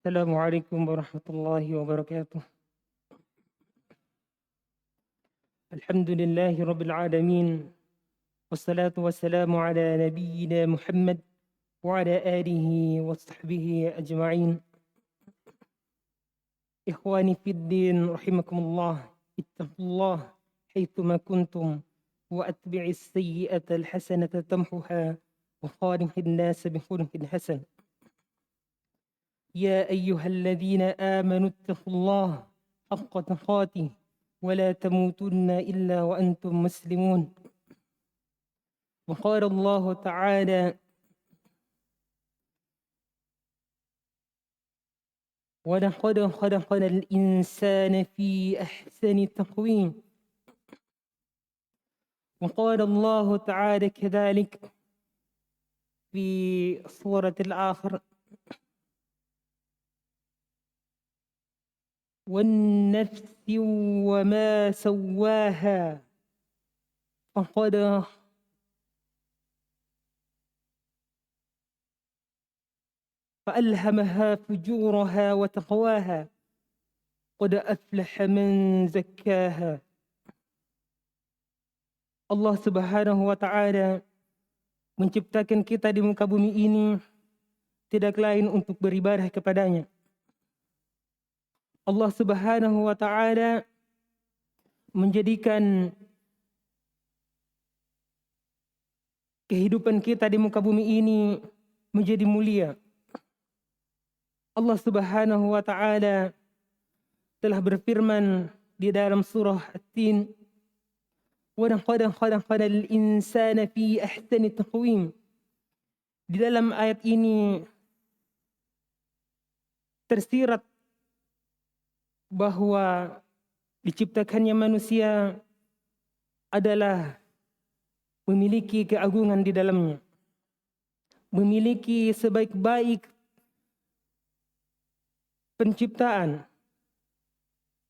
السلام عليكم ورحمة الله وبركاته. الحمد لله رب العالمين، والصلاة والسلام على نبينا محمد وعلى آله وصحبه أجمعين. إخواني في الدين رحمكم الله، اتقوا الله حيثما كنتم وأتبع السيئة الحسنة تمحها وخالق الناس بخلق حسن. يا أيها الذين آمنوا اتقوا الله حق تقاته ولا تموتن إلا وأنتم مسلمون. وقال الله تعالى: ولقد خلقنا الإنسان في أحسن تقويم. وقال الله تعالى كذلك في سورة الآخر: والنفس وما سواها فألهمها فجورها وتقواها قد أفلح من زكاها. Allah Subhanahu wa Ta'ala menciptakan kita di muka bumi ini tidak lain untuk beribadah kepadanya. Allah Subhanahu wa Ta'ala menjadikan kehidupan kita di muka bumi ini menjadi mulia. Allah Subhanahu wa Ta'ala telah berfirman di dalam surah At-Tin: وَلَقَدْ خَلَقْنَا الْإِنسَانَ فِي أَحْسَنِ تَقْوِيمٍ. Di dalam ayat ini tersirat bahwa diciptakannya manusia adalah memiliki keagungan di dalamnya, memiliki sebaik-baik penciptaan.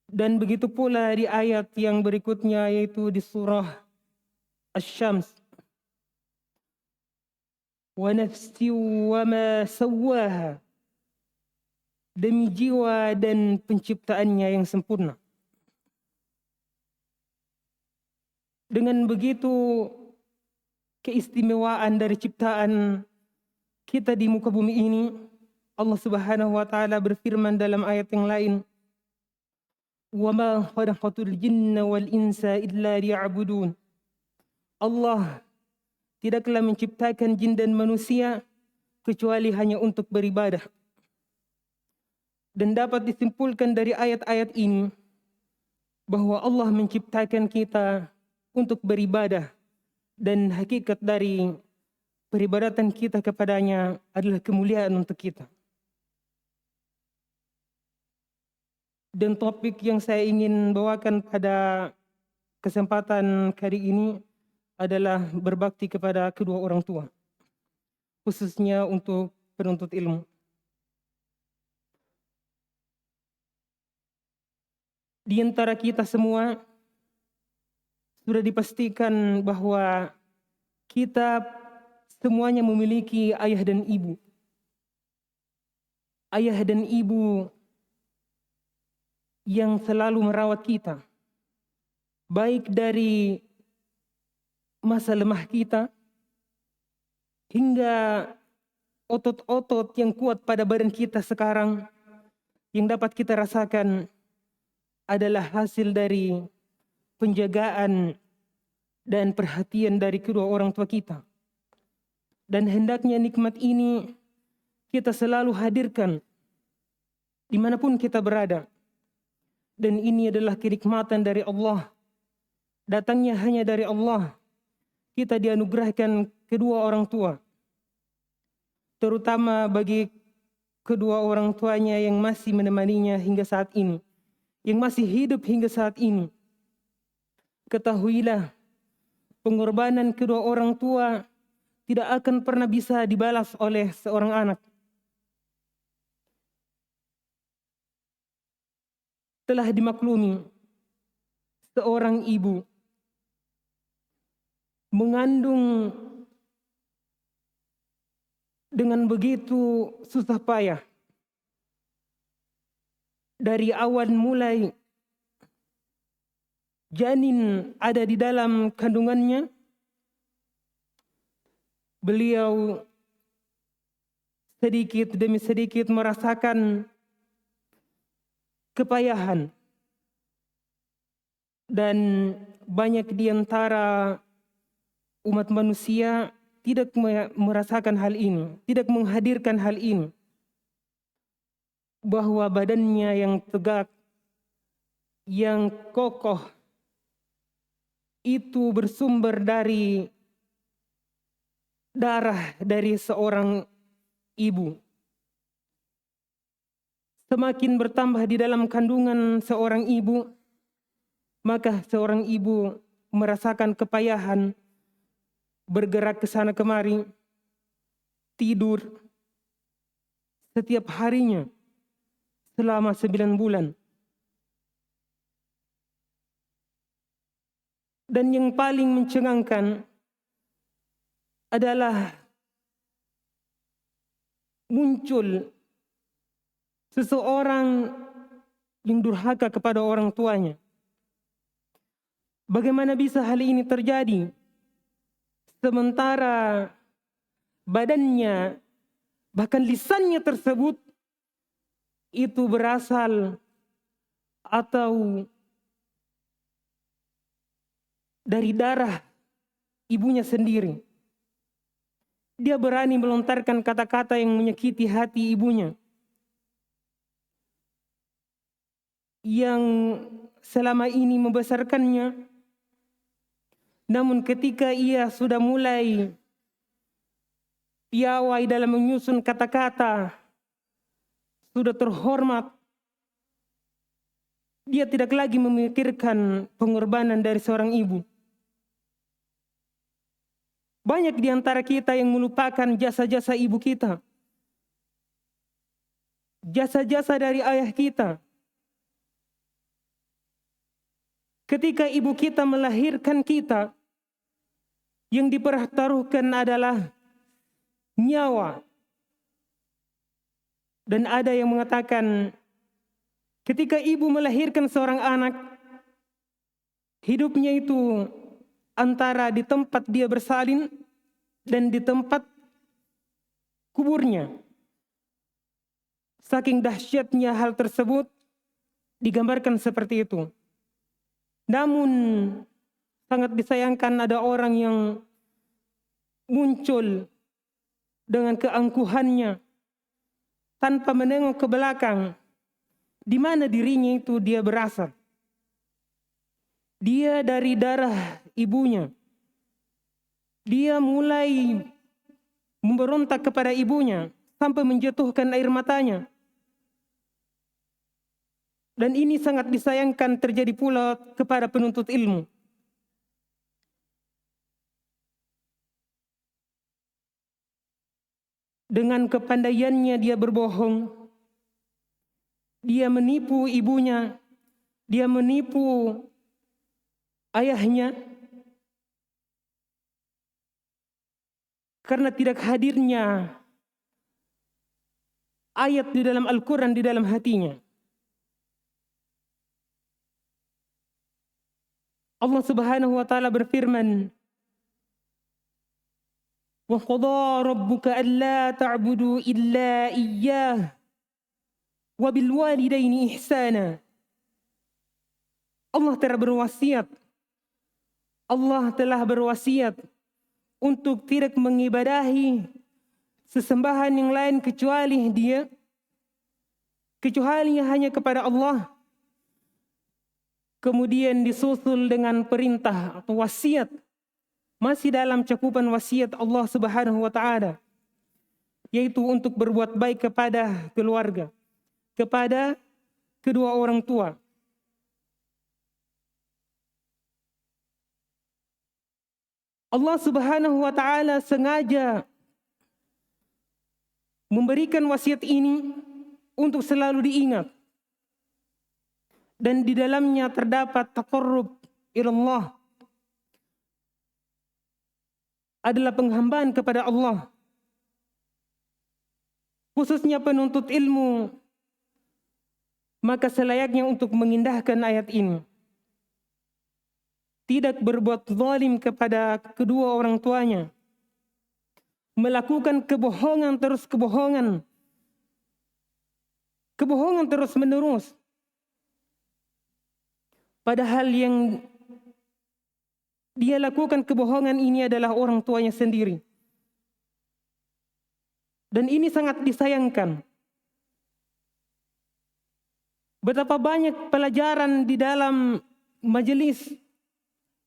Dan begitu pula di ayat yang berikutnya, yaitu di surah Asy-Syams: wa nafsi wa ma sawwaha, demi jiwa dan penciptaannya yang sempurna. Dengan begitu, keistimewaan dari ciptaan kita di muka bumi ini, Allah Subhanahu wa Ta'ala berfirman dalam ayat yang lain: وَمَا خَلَقْتُ الْجِنَّ وَالْإِنسَ إِلَّا لِيَعْبُدُونَ. Allah tidaklah menciptakan jin dan manusia kecuali hanya untuk beribadah. Dan dapat disimpulkan dari ayat-ayat ini bahwa Allah menciptakan kita untuk beribadah, dan hakikat dari peribadatan kita kepadanya adalah kemuliaan untuk kita. Dan topik yang saya ingin bawakan pada kesempatan kali ini adalah berbakti kepada kedua orang tua, khususnya untuk penuntut ilmu. Di antara kita semua sudah dipastikan bahwa kita semuanya memiliki ayah dan ibu. Ayah dan ibu yang selalu merawat kita, baik dari masa lemah kita hingga otot-otot yang kuat pada badan kita sekarang, yang dapat kita rasakan adalah hasil dari penjagaan dan perhatian dari kedua orang tua kita. Dan hendaknya nikmat ini kita selalu hadirkan dimanapun kita berada. Dan ini adalah kenikmatan dari Allah, datangnya hanya dari Allah. Kita dianugerahkan kedua orang tua, terutama bagi kedua orang tuanya yang masih menemaninya hingga saat ini, yang masih hidup hingga saat ini. Ketahuilah, pengorbanan kedua orang tua tidak akan pernah bisa dibalas oleh seorang anak. Telah dimaklumi, seorang ibu mengandung dengan begitu susah payah, dari awal mulai janin ada di dalam kandungannya, beliau sedikit demi sedikit merasakan kepayahan. Dan banyak di antara umat manusia tidak merasakan hal ini, tidak menghadirkan hal ini. Bahwa badannya yang tegak, yang kokoh, itu bersumber dari darah dari seorang ibu. Semakin bertambah di dalam kandungan seorang ibu, maka seorang ibu merasakan kepayahan, bergerak ke sana kemari, tidur setiap harinya selama 9 bulan. Dan yang paling mencengangkan adalah muncul seseorang yang durhaka kepada orang tuanya. Bagaimana bisa hal ini terjadi? Sementara badannya, bahkan lisannya tersebut, itu berasal atau dari darah ibunya sendiri. Dia berani melontarkan kata-kata yang menyakiti hati ibunya, yang selama ini membesarkannya. Namun ketika ia sudah mulai piawai dalam menyusun kata-kata, sudah terhormat, dia tidak lagi memikirkan pengorbanan dari seorang ibu. Banyak di antara kita yang melupakan jasa-jasa ibu kita, jasa-jasa dari ayah kita. Ketika ibu kita melahirkan kita, yang dipertaruhkan adalah nyawa. Dan ada yang mengatakan, ketika ibu melahirkan seorang anak, hidupnya itu antara di tempat dia bersalin dan di tempat kuburnya. Saking dahsyatnya hal tersebut digambarkan seperti itu. Namun sangat disayangkan ada orang yang muncul dengan keangkuhannya tanpa menengok ke belakang, di mana dirinya itu dia berasal. Dia dari darah ibunya. Dia mulai memberontak kepada ibunya sampai menjatuhkan air matanya. Dan ini sangat disayangkan terjadi pula kepada penuntut ilmu. Dengan kepandaiannya dia berbohong, dia menipu ibunya, dia menipu ayahnya, karena tidak hadirnya ayat di dalam Al-Quran di dalam hatinya. Allah Subhanahu wa taala berfirman, "Wa qada rabbuka alla ta'budu illa iyyah wa bil walidaini ihsana." Allah telah berwasiat untuk tidak mengibadahi sesembahan yang lain kecuali Dia, kecuali hanya kepada Allah. Kemudian disusul dengan perintah atau wasiat, masih dalam cakupan wasiat Allah Subhanahu wa taala, yaitu untuk berbuat baik kepada keluarga, kepada kedua orang tua. Allah Subhanahu wa taala sengaja memberikan wasiat ini untuk selalu diingat. Dan di dalamnya terdapat taqarrub ilallah, adalah penghambaan kepada Allah. Khususnya penuntut ilmu maka selayaknya untuk mengindahkan ayat ini. Tidak berbuat zalim kepada kedua orang tuanya. Melakukan kebohongan terus kebohongan. Kebohongan terus menerus. Padahal yang dia lakukan kebohongan ini adalah orang tuanya sendiri. Dan ini sangat disayangkan. Betapa banyak pelajaran di dalam majelis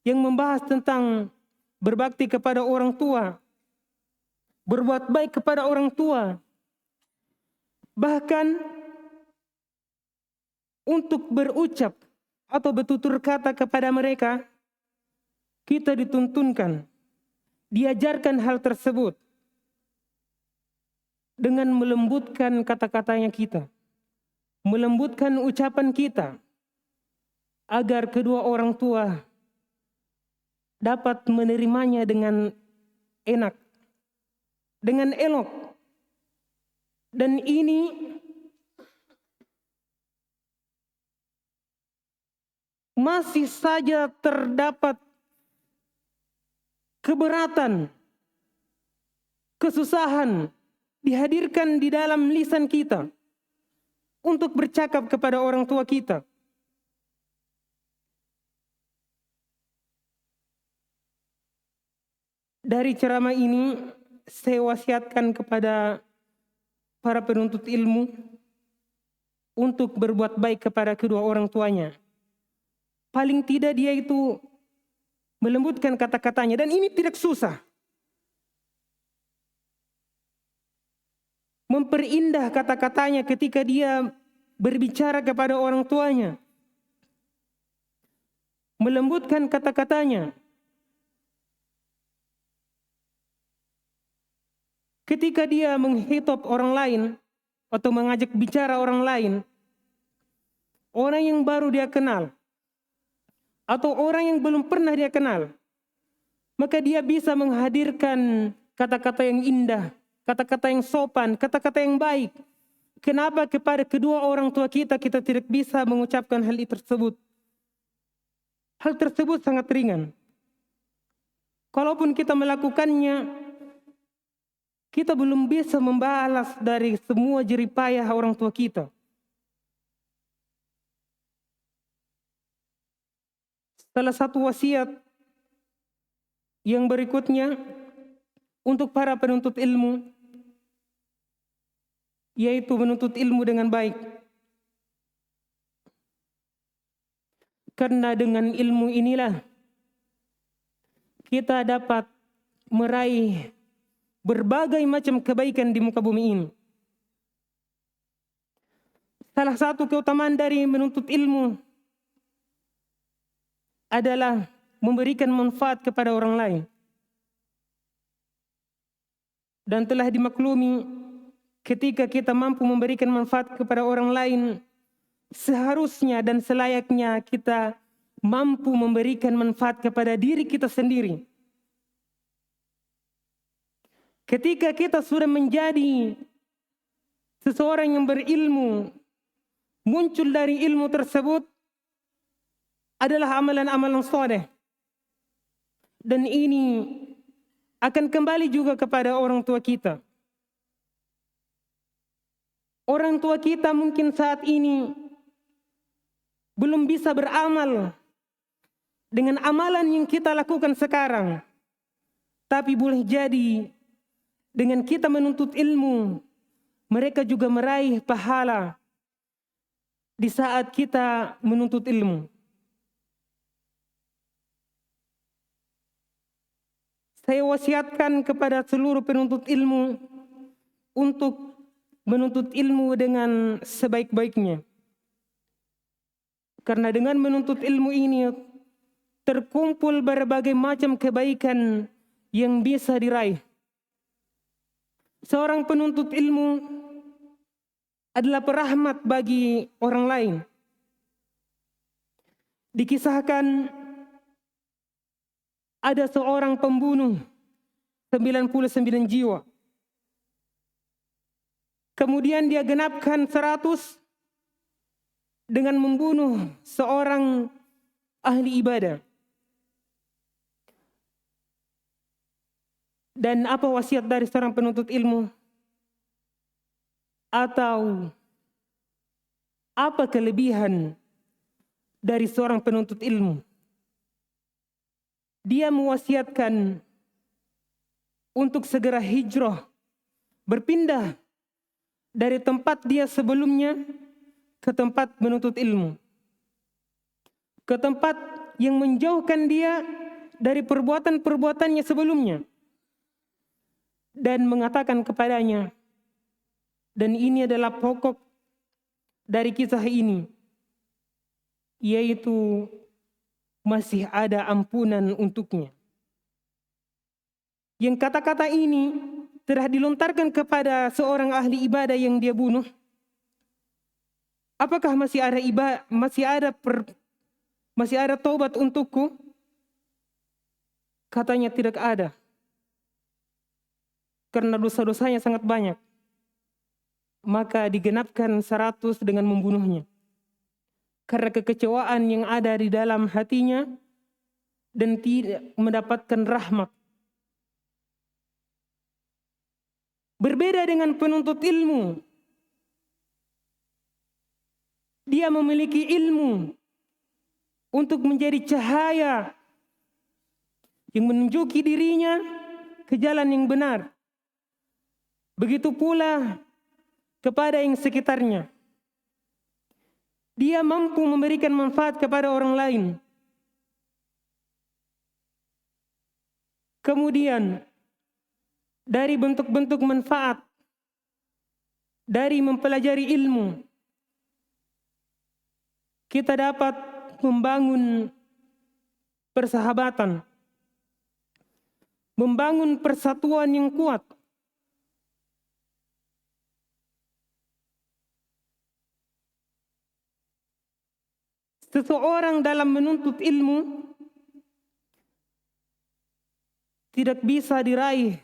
yang membahas tentang berbakti kepada orang tua, berbuat baik kepada orang tua. Bahkan untuk berucap atau bertutur kata kepada mereka, kita dituntunkan, diajarkan hal tersebut dengan melembutkan kata-katanya kita, melembutkan ucapan kita, agar kedua orang tua dapat menerimanya dengan enak, dengan elok. Dan ini masih saja terdapat keberatan, kesusahan dihadirkan di dalam lisan kita untuk bercakap kepada orang tua kita. Dari ceramah ini saya wasiatkan kepada para penuntut ilmu untuk berbuat baik kepada kedua orang tuanya. Paling tidak dia itu melembutkan kata-katanya, dan ini tidak susah. Memperindah kata-katanya ketika dia berbicara kepada orang tuanya. Melembutkan kata-katanya. Ketika dia menghitop orang lain atau mengajak bicara orang lain, orang yang baru dia kenal atau orang yang belum pernah dia kenal, maka dia bisa menghadirkan kata-kata yang indah, kata-kata yang sopan, kata-kata yang baik. Kenapa kepada kedua orang tua kita tidak bisa mengucapkan hal tersebut? Hal tersebut sangat ringan. Kalaupun kita melakukannya, kita belum bisa membalas dari semua jeripayah orang tua kita. Salah satu wasiat yang berikutnya untuk para penuntut ilmu, yaitu menuntut ilmu dengan baik. Karena dengan ilmu inilah kita dapat meraih berbagai macam kebaikan di muka bumi ini. Salah satu keutamaan dari menuntut ilmu adalah memberikan manfaat kepada orang lain. Dan telah dimaklumi, ketika kita mampu memberikan manfaat kepada orang lain, seharusnya dan selayaknya kita mampu memberikan manfaat kepada diri kita sendiri. Ketika kita sudah menjadi seseorang yang berilmu, muncul dari ilmu tersebut adalah amalan-amalan saleh. Dan ini akan kembali juga kepada orang tua kita. Orang tua kita mungkin saat ini belum bisa beramal dengan amalan yang kita lakukan sekarang. Tapi boleh jadi dengan kita menuntut ilmu, mereka juga meraih pahala di saat kita menuntut ilmu. Saya wasiatkan kepada seluruh penuntut ilmu untuk menuntut ilmu dengan sebaik-baiknya. Karena dengan menuntut ilmu ini terkumpul berbagai macam kebaikan yang bisa diraih. Seorang penuntut ilmu adalah perahmat bagi orang lain. Dikisahkan ada seorang pembunuh 99 jiwa. Kemudian dia genapkan 100, dengan membunuh seorang ahli ibadah. Dan apa wasiat dari seorang penuntut ilmu? Atau apa kelebihan dari seorang penuntut ilmu? Dia mewasiatkan untuk segera hijrah, berpindah dari tempat dia sebelumnya ke tempat menuntut ilmu, ke tempat yang menjauhkan dia dari perbuatan-perbuatannya sebelumnya, dan mengatakan kepadanya, dan ini adalah pokok dari kisah ini, yaitu masih ada ampunan untuknya. Yang kata-kata ini telah dilontarkan kepada seorang ahli ibadah yang dia bunuh. Apakah masih ada taubat untukku? Katanya tidak ada. Karena dosa-dosanya sangat banyak. Maka digenapkan 100 dengan membunuhnya. Karena kekecewaan yang ada di dalam hatinya dan tidak mendapatkan rahmat. Berbeda dengan penuntut ilmu. Dia memiliki ilmu untuk menjadi cahaya yang menunjuki dirinya ke jalan yang benar. Begitu pula kepada yang sekitarnya. Dia mampu memberikan manfaat kepada orang lain. Kemudian, dari bentuk-bentuk manfaat, dari mempelajari ilmu, kita dapat membangun persahabatan, membangun persatuan yang kuat. Seseorang dalam menuntut ilmu tidak bisa diraih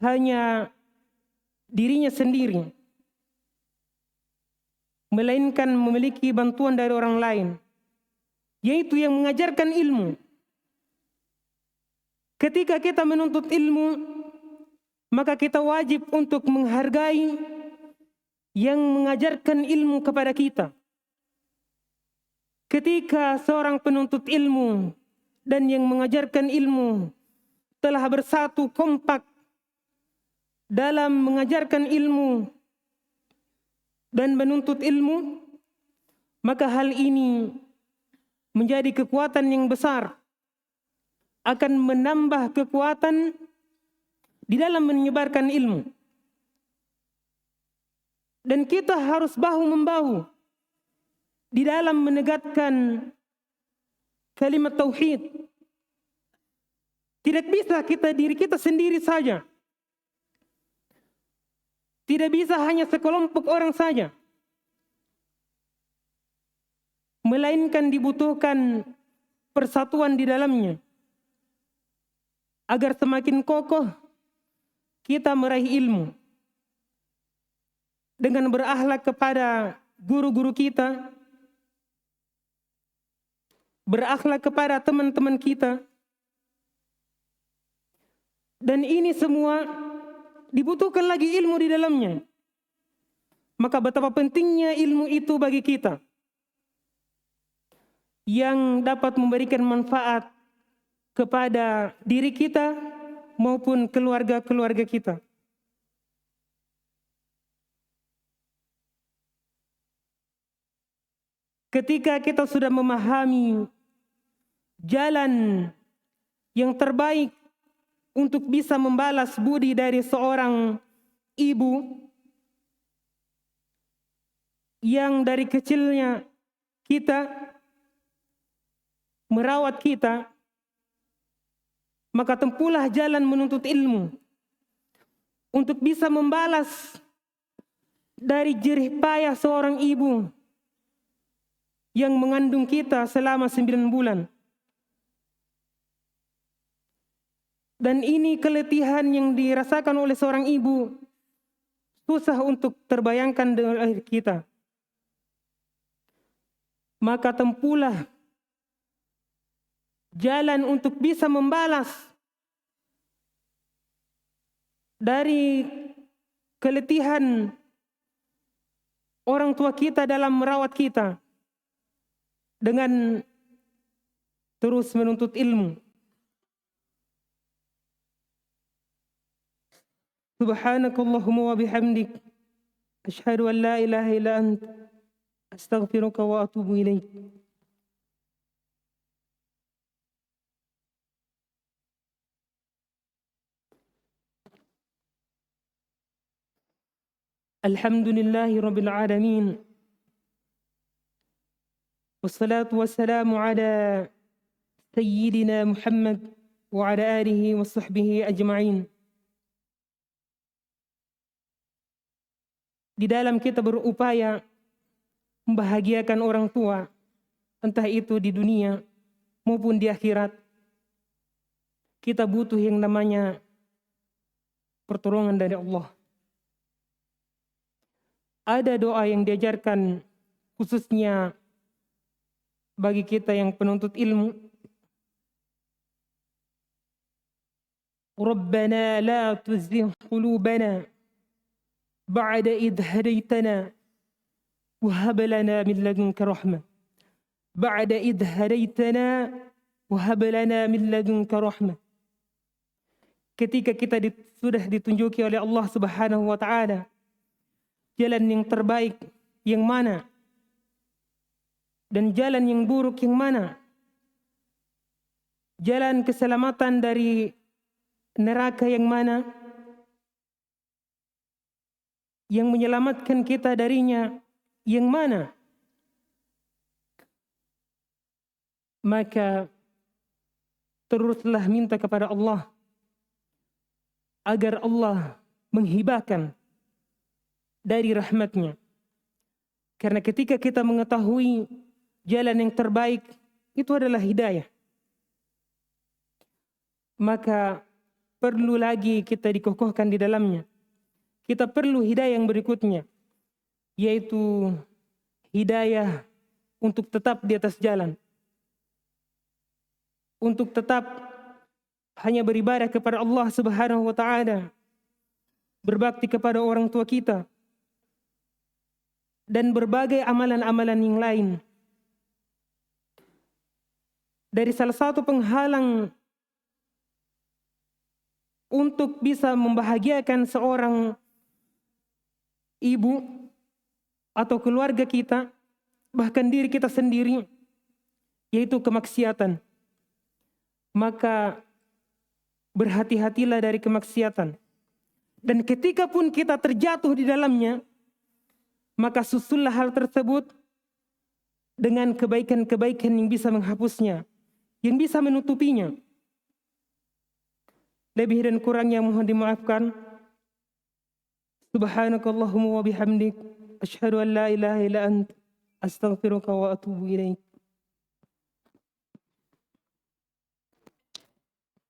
hanya dirinya sendiri, melainkan memiliki bantuan dari orang lain, yaitu yang mengajarkan ilmu. Ketika kita menuntut ilmu, maka kita wajib untuk menghargai yang mengajarkan ilmu kepada kita. Ketika seorang penuntut ilmu dan yang mengajarkan ilmu telah bersatu kompak dalam mengajarkan ilmu dan menuntut ilmu, maka hal ini menjadi kekuatan yang besar, akan menambah kekuatan di dalam menyebarkan ilmu. Dan kita harus bahu-membahu di dalam menegakkan kalimat tauhid. Tidak bisa diri kita sendiri saja. Tidak bisa hanya sekelompok orang saja. Melainkan dibutuhkan persatuan di dalamnya. Agar semakin kokoh kita meraih ilmu. Dengan berakhlak kepada guru-guru kita, berakhlak kepada teman-teman kita. Dan ini semua dibutuhkan lagi ilmu di dalamnya. Maka betapa pentingnya ilmu itu bagi kita, yang dapat memberikan manfaat kepada diri kita maupun keluarga-keluarga kita. Ketika kita sudah memahami jalan yang terbaik untuk bisa membalas budi dari seorang ibu yang dari kecilnya kita merawat kita, maka tempuhlah jalan menuntut ilmu untuk bisa membalas dari jerih payah seorang ibu yang mengandung kita selama 9 bulan. Dan ini keletihan yang dirasakan oleh seorang ibu susah untuk terbayangkan oleh kita. maka tempuhlah jalan untuk bisa membalas dari keletihan orang tua kita dalam merawat kita dengan terus menuntut ilmu. Subhanakallahumma wa bihamdik, asyhadu an la ilaha illa ant, astaghfiruka wa atubu ilaik. Alhamdulillahi rabbil alamin. Wassalatu wassalamu ala sayyidina Muhammad wa ala alihi wa sahbihi ajma'in. Di dalam kita berupaya membahagiakan orang tua, entah itu di dunia maupun di akhirat, kita butuh yang namanya pertolongan dari Allah. Ada doa yang diajarkan khususnya bagi kita yang penuntut ilmu. Rabbana la tuzigh qulubana ba'da idh hadaitana wa hab lana min ladunka rahmah. Ba'da idh hadaitana wa hab lana min ladunka rahmah. Ketika kita sudah ditunjuki oleh Allah Subhanahu wa taala jalan yang terbaik yang mana dan jalan yang buruk yang mana, jalan keselamatan dari neraka yang mana, yang menyelamatkan kita darinya yang mana, maka teruslah minta kepada Allah agar Allah menghibahkan dari rahmatnya. Karena ketika kita mengetahui jalan yang terbaik itu adalah hidayah, maka perlu lagi kita dikokohkan di dalamnya. Kita perlu hidayah yang berikutnya, yaitu hidayah untuk tetap di atas jalan, untuk tetap hanya beribadah kepada Allah Subhanahu wa taala, berbakti kepada orang tua kita, dan berbagai amalan-amalan yang lain. Dari salah satu penghalang untuk bisa membahagiakan seorang ibu atau keluarga kita, bahkan diri kita sendiri, yaitu kemaksiatan. Maka berhati-hatilah dari kemaksiatan. Dan ketika pun kita terjatuh di dalamnya, maka susullah hal tersebut dengan kebaikan-kebaikan yang bisa menghapusnya, yang bisa menutupinya. Lebih dan kurangnya mohon dimaafkan. Subhanakallahumma wa bihamdik, asyhadu an la ilaha illa ant, astaghfiruka wa atubu ilaik.